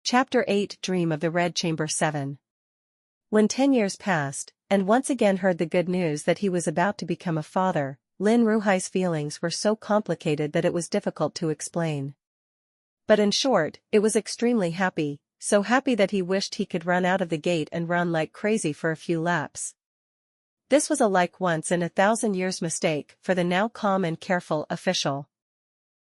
Chapter 8 Dream of the Red Chamber 7. When 10 years passed, and once again heard the good news that he was about to become a father, Lin Ruhai's feelings were so complicated that it was difficult to explain. But in short, it was extremely happy, so happy that he wished he could run out of the gate and run like crazy for a few laps. This was a once-in-a-thousand-years mistake for the now calm and careful official.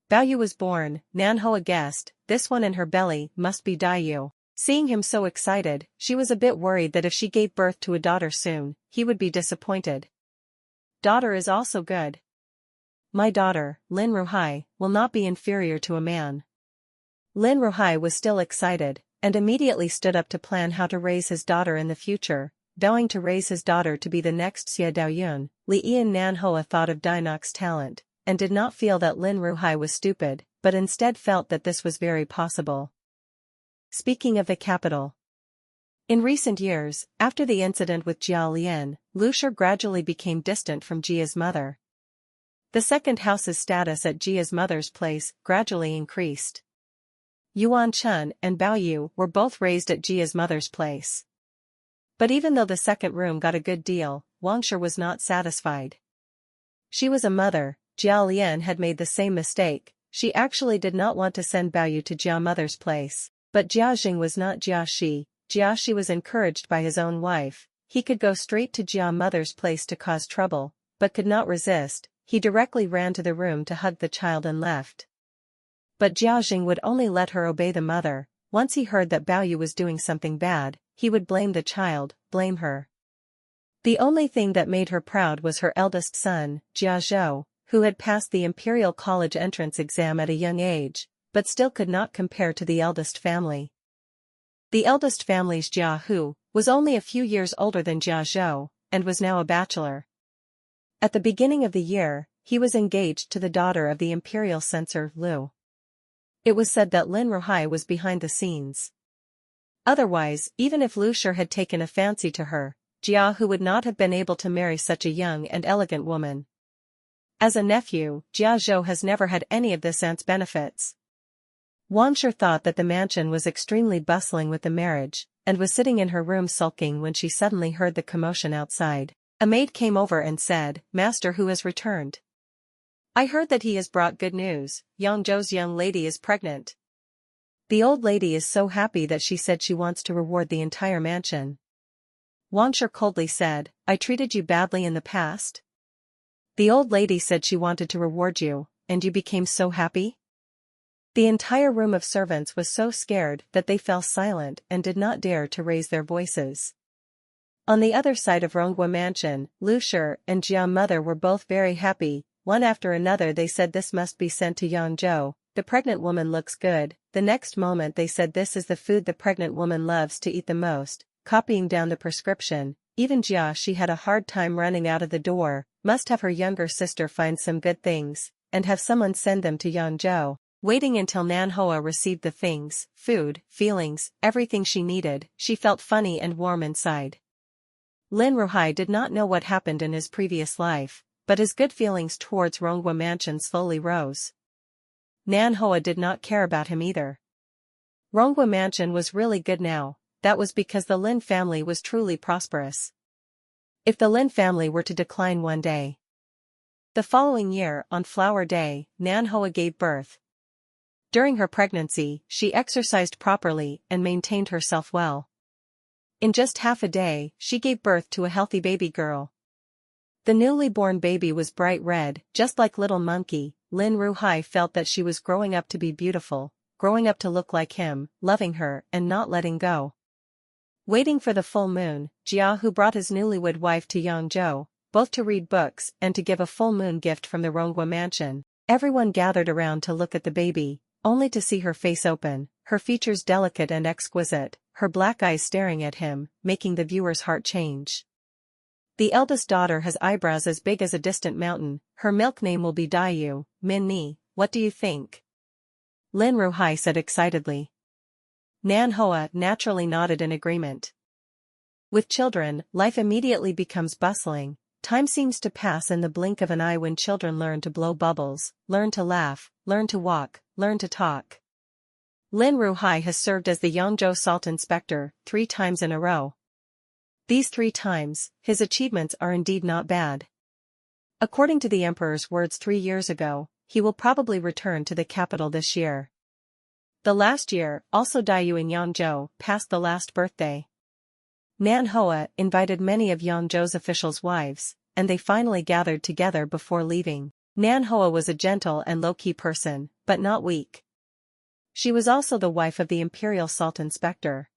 Baoyu was born, Nanhua guessed, this one in her belly must be Dayu. Seeing him so excited, she was a bit worried that if she gave birth to a daughter soon, he would be disappointed. Daughter is also good. My daughter, Lin Ruhai, will not be inferior to a man. Lin Ruhai was still excited, and immediately stood up to plan how to raise his daughter in the future, vowing to raise his daughter to be the next Xie Daoyun. Li Yan Nanhua thought of Dainok's talent, and did not feel that Lin Ruhai was stupid, but instead felt that this was very possible. Speaking of the capital. In recent years, after the incident with Jia Lian, Lu Shi gradually became distant from Jia's mother. The second house's status at Jia's mother's place gradually increased. Yuan Chun and Bao Yu were both raised at Jia's mother's place. But even though the second room got a good deal, Wang Shi was not satisfied. She was a mother. Jia Lian had made the same mistake. She actually did not want to send Bao Yu to Jia mother's place, but Jia Jing was not Jia Shi. Jia Shi was encouraged by his own wife. He could go straight to Jia mother's place to cause trouble, but could not resist. He directly ran to the room to hug the child and left. But Jia Jing would only let her obey the mother. Once he heard that Bao Yu was doing something bad, he would blame the child, blame her. The only thing that made her proud was her eldest son, Jia Zhou, who had passed the Imperial College entrance exam at a young age, but still could not compare to the eldest family. The eldest family's Jia Hu was only a few years older than Jia Zhou, and was now a bachelor. At the beginning of the year, he was engaged to the daughter of the Imperial censor Lu. It was said that Lin Ruhai was behind the scenes. Otherwise, even if Lu Shi had taken a fancy to her, Jia Hu would not have been able to marry such a young and elegant woman. As a nephew, Jia Zhou has never had any of this aunt's benefits. Wang Shi thought that the mansion was extremely bustling with the marriage, and was sitting in her room sulking when she suddenly heard the commotion outside. A maid came over and said, "Master Hu has returned. I heard that he has brought good news. Yangzhou's young lady is pregnant." The old lady is so happy that she said she wants to reward the entire mansion. Wang Shi coldly said, "I treated you badly in the past?" The old lady said she wanted to reward you, and you became so happy? The entire room of servants was so scared that they fell silent and did not dare to raise their voices. On the other side of Ronghua Mansion, Lu Shi and Jia mother were both very happy. One after another they said this must be sent to Yangzhou. The pregnant woman looks good. The next moment they said this is the food the pregnant woman loves to eat the most, copying down the prescription. Even Jia Shi had a hard time running out of the door. Must have her younger sister find some good things, and have someone send them to Yangzhou. Waiting until Nanhua received the things, food, feelings, everything she needed, she felt funny and warm inside. Lin Ruhai did not know what happened in his previous life, but his good feelings towards Ronghua Mansion slowly rose. Nanhua did not care about him either. Ronghua Mansion was really good now. That was because the Lin family was truly prosperous. If the Lin family were to decline one day. The following year, on Flower Day, Nanhua gave birth. During her pregnancy, she exercised properly and maintained herself well. In just half a day, she gave birth to a healthy baby girl. The newly born baby was bright red, just like Little Monkey. Lin Ruhai felt that she was growing up to be beautiful, growing up to look like him, loving her and not letting go. Waiting for the full moon, Jia Hu brought his newlywed wife to Yangzhou, both to read books and to give a full moon gift from the Ronghua Mansion. Everyone gathered around to look at the baby, only to see her face open, her features delicate and exquisite, her black eyes staring at him, making the viewer's heart change. The eldest daughter has eyebrows as big as a distant mountain. Her milk name will be Dayu. Min Ni, what do you think? Lin Ruhai said excitedly. Nanhua naturally nodded in agreement. With children, life immediately becomes bustling. Time seems to pass in the blink of an eye when children learn to blow bubbles, learn to laugh, learn to walk, learn to talk. Lin Ruhai has served as the Yangzhou salt inspector 3 times in a row. These 3 times, his achievements are indeed not bad. According to the emperor's words 3 years ago, he will probably return to the capital this year. The last year, also Dayu in Yangzhou passed the last birthday. Nan Hoa invited many of Yangzhou's officials' wives, and they finally gathered together before leaving. Nan Hoa was a gentle and low-key person, but not weak. She was also the wife of the imperial salt inspector.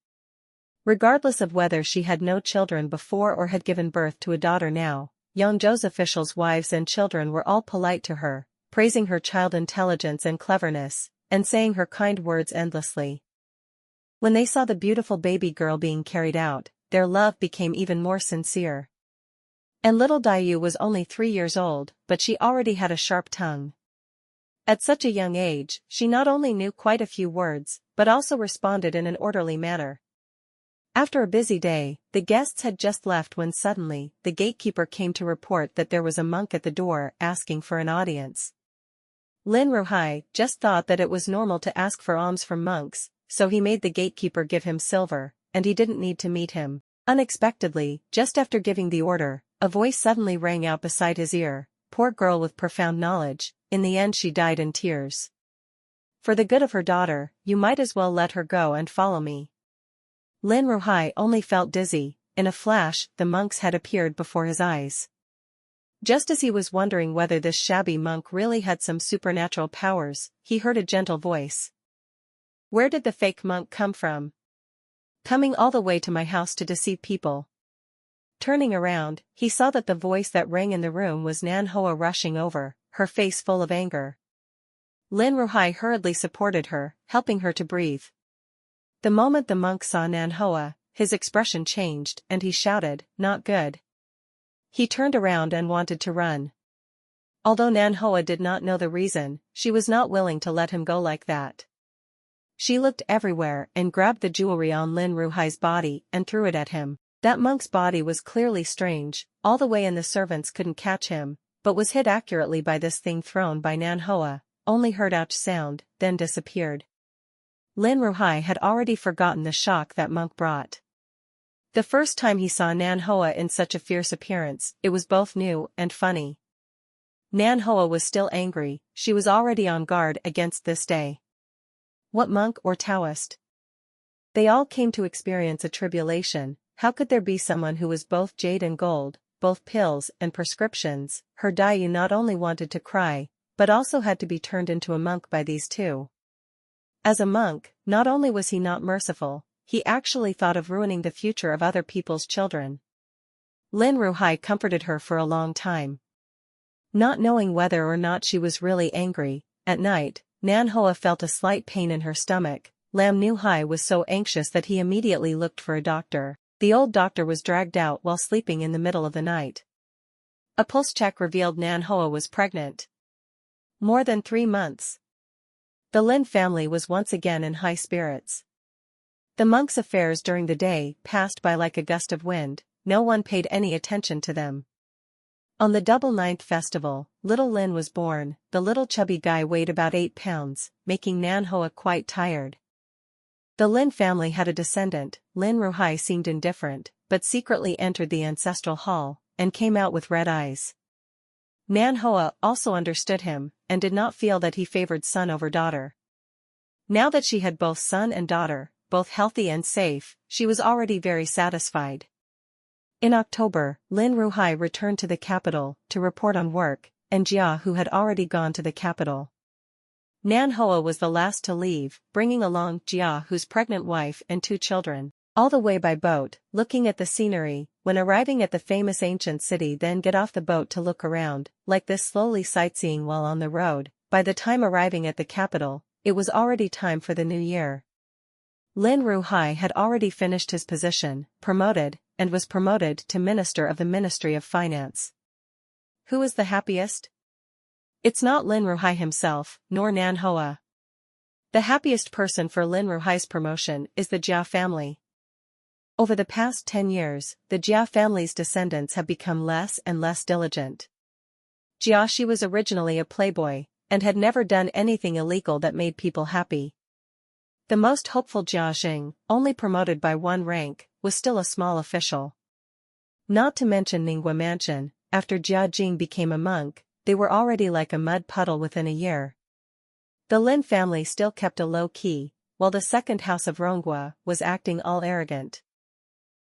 Regardless of whether she had no children before or had given birth to a daughter now, Yangzhou's officials' wives and children were all polite to her, praising her child intelligence and cleverness, and saying her kind words endlessly. When they saw the beautiful baby girl being carried out, their love became even more sincere. And little Dayu was only 3 years old, but she already had a sharp tongue. At such a young age, she not only knew quite a few words, but also responded in an orderly manner. After a busy day, the guests had just left when suddenly, the gatekeeper came to report that there was a monk at the door asking for an audience. Lin Ruhai just thought that it was normal to ask for alms from monks, so he made the gatekeeper give him silver, and he didn't need to meet him. Unexpectedly, just after giving the order, a voice suddenly rang out beside his ear, "Poor girl with profound knowledge, in the end she died in tears. For the good of her daughter, you might as well let her go and follow me." Lin Ruhai only felt dizzy. In a flash, the monks had appeared before his eyes. Just as he was wondering whether this shabby monk really had some supernatural powers, he heard a gentle voice. "Where did the fake monk come from? Coming all the way to my house to deceive people." Turning around, he saw that the voice that rang in the room was Nan Hoa rushing over, her face full of anger. Lin Ruhai hurriedly supported her, helping her to breathe. The moment the monk saw Nan Hoa, his expression changed and he shouted, "Not good." He turned around and wanted to run. Although Nan Hoa did not know the reason, she was not willing to let him go like that. She looked everywhere and grabbed the jewelry on Lin Ruhai's body and threw it at him. That monk's body was clearly strange, all the way and the servants couldn't catch him, but was hit accurately by this thing thrown by Nan Hoa, only heard ouch sound, then disappeared. Lin Ruhai had already forgotten the shock that monk brought. The first time he saw Nan Hoa in such a fierce appearance, it was both new and funny. Nan Hoa was still angry, she was already on guard against this day. What monk or Taoist? They all came to experience a tribulation. How could there be someone who was both jade and gold, both pills and prescriptions? Her Dayu not only wanted to cry, but also had to be turned into a monk by these two. As a monk, not only was he not merciful, he actually thought of ruining the future of other people's children. Lin Ruhai comforted her for a long time. Not knowing whether or not she was really angry, at night, Nan Hoa felt a slight pain in her stomach. Lam Nu Hai was so anxious that he immediately looked for a doctor. The old doctor was dragged out while sleeping in the middle of the night. A pulse check revealed Nan Hoa was pregnant. More than 3 months. The Lin family was once again in high spirits. The monks' affairs during the day passed by like a gust of wind, no one paid any attention to them. On the double ninth festival, little Lin was born. The little chubby guy weighed about 8 pounds, making Nan Hoa quite tired. The Lin family had a descendant. Lin Ruhai seemed indifferent, but secretly entered the ancestral hall, and came out with red eyes. Nan Hoa also understood him, and did not feel that he favored son over daughter. Now that she had both son and daughter, both healthy and safe, she was already very satisfied. In October, Lin Ruhai returned to the capital, to report on work, and Jia who had already gone to the capital. Nan Hoa was the last to leave, bringing along Jia whose pregnant wife and 2 children. All the way by boat, looking at the scenery. When arriving at the famous ancient city, then get off the boat to look around, like this, slowly sightseeing while on the road. By the time arriving at the capital, it was already time for the new year. Lin Ruhai had already finished his position, promoted, and was promoted to Minister of the Ministry of Finance. Who is the happiest? It's not Lin Ruhai himself, nor Nan Hoa. The happiest person for Lin Ruhai's promotion is the Jia family. Over the past 10 years, the Jia family's descendants have become less and less diligent. Jia was originally a playboy, and had never done anything illegal that made people happy. The most hopeful Jia, only promoted by one rank, was still a small official. Not to mention Ningguo Mansion, after Jia Jing became a monk, they were already like a mud puddle within a year. The Lin family still kept a low key, while the second house of Ronghua was acting all arrogant.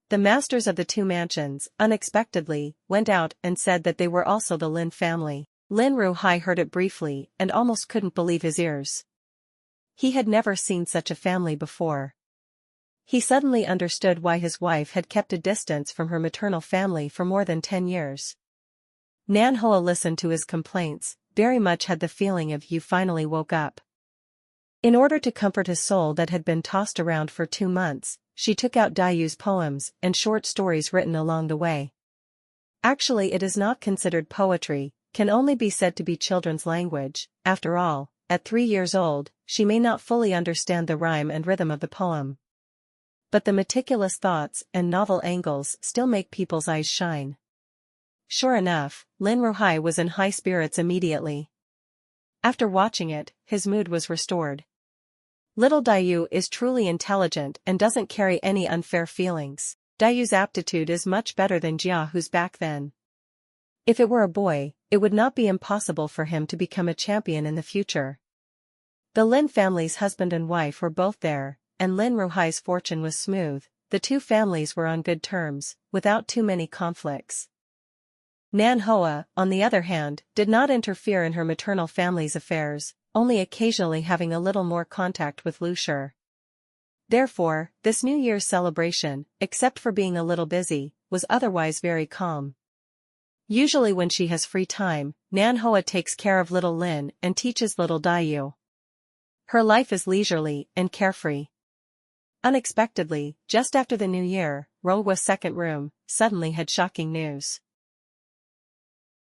The masters of the two mansions, unexpectedly, went out and said that they were also the Lin family. Lin Ruhai heard it briefly and almost couldn't believe his ears. He had never seen such a family before. He suddenly understood why his wife had kept a distance from her maternal family for more than 10 years. Nan Hoa listened to his complaints, very much had the feeling of you finally woke up. In order to comfort his soul that had been tossed around for 2 months, she took out Dayu's poems and short stories written along the way. Actually, it is not considered poetry, can only be said to be children's language. After all, at 3 years old, she may not fully understand the rhyme and rhythm of the poem. But the meticulous thoughts and novel angles still make people's eyes shine. Sure enough, Lin Ruhai was in high spirits immediately. After watching it, his mood was restored. Little Dayu is truly intelligent and doesn't carry any unfair feelings. Dayu's aptitude is much better than Jiahu's back then. If it were a boy, it would not be impossible for him to become a champion in the future. The Lin family's husband and wife were both there, and Lin Ruhai's fortune was smooth. The two families were on good terms, without too many conflicts. Nan Hoa, on the other hand, did not interfere in her maternal family's affairs, only occasionally having a little more contact with Lu Shi. Therefore, this New Year's celebration, except for being a little busy, was otherwise very calm. Usually when she has free time, Nan Hoa takes care of little Lin and teaches little Dayu. Her life is leisurely and carefree. Unexpectedly, just after the New Year, Ronghua's second room suddenly had shocking news.